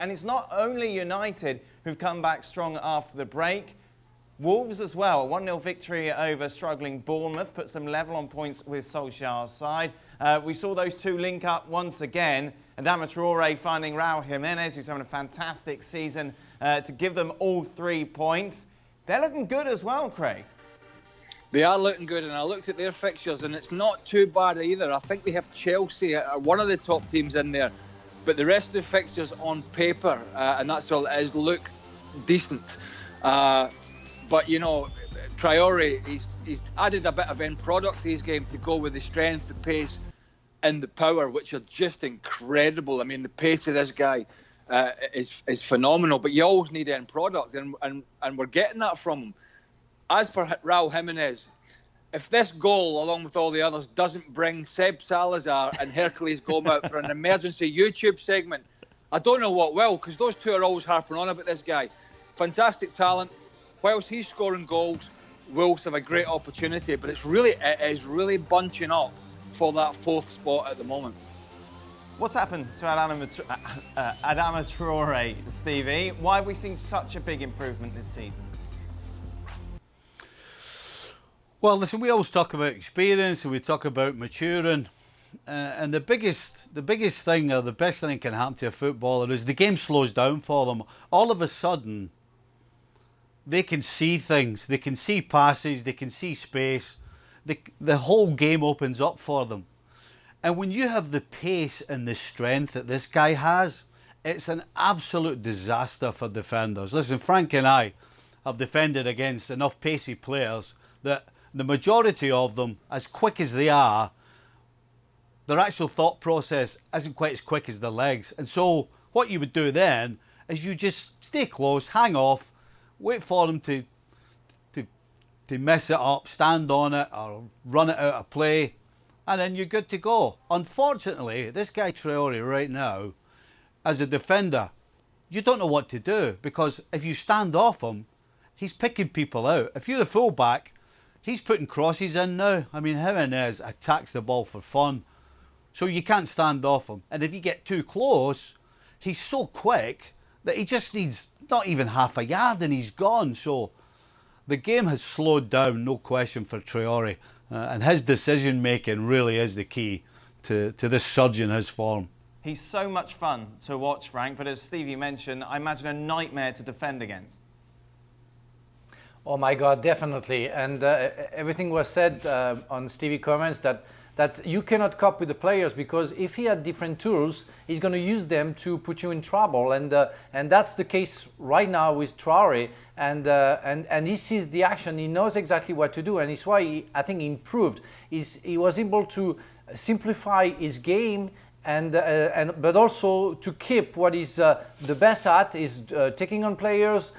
And it's not only United who've come back strong after the break. Wolves as well. A 1-0 victory over struggling Bournemouth. Puts them level on points with Solskjaer's side. We saw those two link up once again. Adama Traore finding Raul Jimenez, who's having a fantastic season, to give them all 3 points. They're looking good as well, Craig. They are looking good, and I looked at their fixtures, and it's not too bad either. I think they have Chelsea, one of the top teams in there, but the rest of the fixtures on paper, and that's all it is, look decent. But, you know, Traore, he's added a bit of end product to his game to go with the strength, the pace, and the power, which are just incredible. I mean, the pace of this guy is phenomenal, but you always need end product, and we're getting that from him. As for Raul Jimenez, if this goal, along with all the others, doesn't bring Seb Salazar and Hercules Gomez for an emergency YouTube segment, I don't know what will, because those two are always harping on about this guy. Fantastic talent. Whilst he's scoring goals, Wolves have a great opportunity, but it is really bunching up for that 4th spot at the moment. What's happened to Adama Traore, Stevie? Why have we seen such a big improvement this season? Well, listen, we always talk about experience and we talk about maturing. And the biggest thing, or the best thing that can happen to a footballer is the game slows down for them. All of a sudden, they can see things. They can see passes. They can see space. The whole game opens up for them. And when you have the pace and the strength that this guy has, it's an absolute disaster for defenders. Listen, Frank and I have defended against enough pacey players that the majority of them, as quick as they are, their actual thought process isn't quite as quick as their legs. And so what you would do then is you just stay close, hang off, wait for them to mess it up, stand on it or run it out of play, and then you're good to go. Unfortunately, this guy Traore right now, as a defender, you don't know what to do, because if you stand off him, he's picking people out. If you're a fullback, he's putting crosses in now. I mean, Jimenez attacks the ball for fun. So you can't stand off him. And if you get too close, he's so quick that he just needs not even half a yard and he's gone. So the game has slowed down, no question, for Traore. And his decision-making really is the key to this surge in his form. He's so much fun to watch, Frank, but as Stevie mentioned, I imagine a nightmare to defend against. Oh my God, definitely. And everything was said on Stevie comments that you cannot cope with the players, because if he had different tools, he's going to use them to put you in trouble. And that's the case right now with Traore. And he sees the action. He knows exactly what to do, and it's why I think he improved. He was able to simplify his game. But also to keep what he's the best at is taking on players,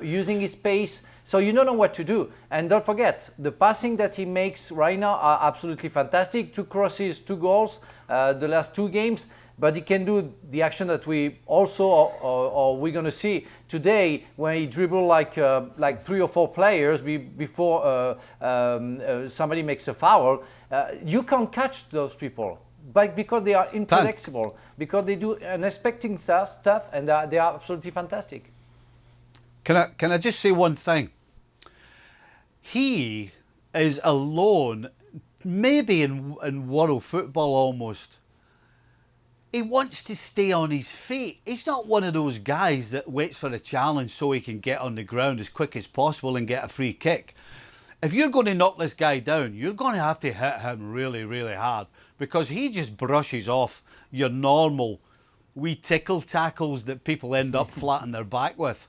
using his pace. So you don't know what to do. And don't forget, the passing that he makes right now are absolutely fantastic. 2 crosses, 2 goals, the last 2 games. But he can do the action that we also, or we're going to see today, when he dribble like 3 or 4 players before somebody makes a foul. You can't catch those people. But because they are inflexible, because they do unexpected stuff, and they are absolutely fantastic. Can I just say one thing? He is alone, maybe in world football almost. He wants to stay on his feet. He's not one of those guys that waits for a challenge so he can get on the ground as quick as possible and get a free kick. If you're going to knock this guy down, you're going to have to hit him really, really hard, because he just brushes off your normal wee tickle tackles that people end up flat on their back with.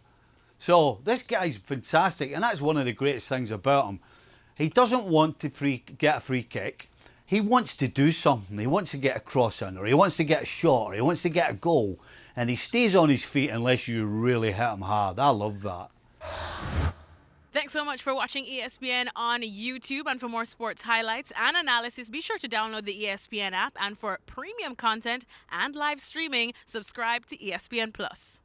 So this guy's fantastic, and that's one of the greatest things about him. He doesn't want to get a free kick. He wants to do something. He wants to get a cross in, or he wants to get a shot, or he wants to get a goal, and he stays on his feet unless you really hit him hard. I love that. Thanks so much for watching ESPN on YouTube. And for more sports highlights and analysis, be sure to download the ESPN app. And for premium content and live streaming, subscribe to ESPN Plus.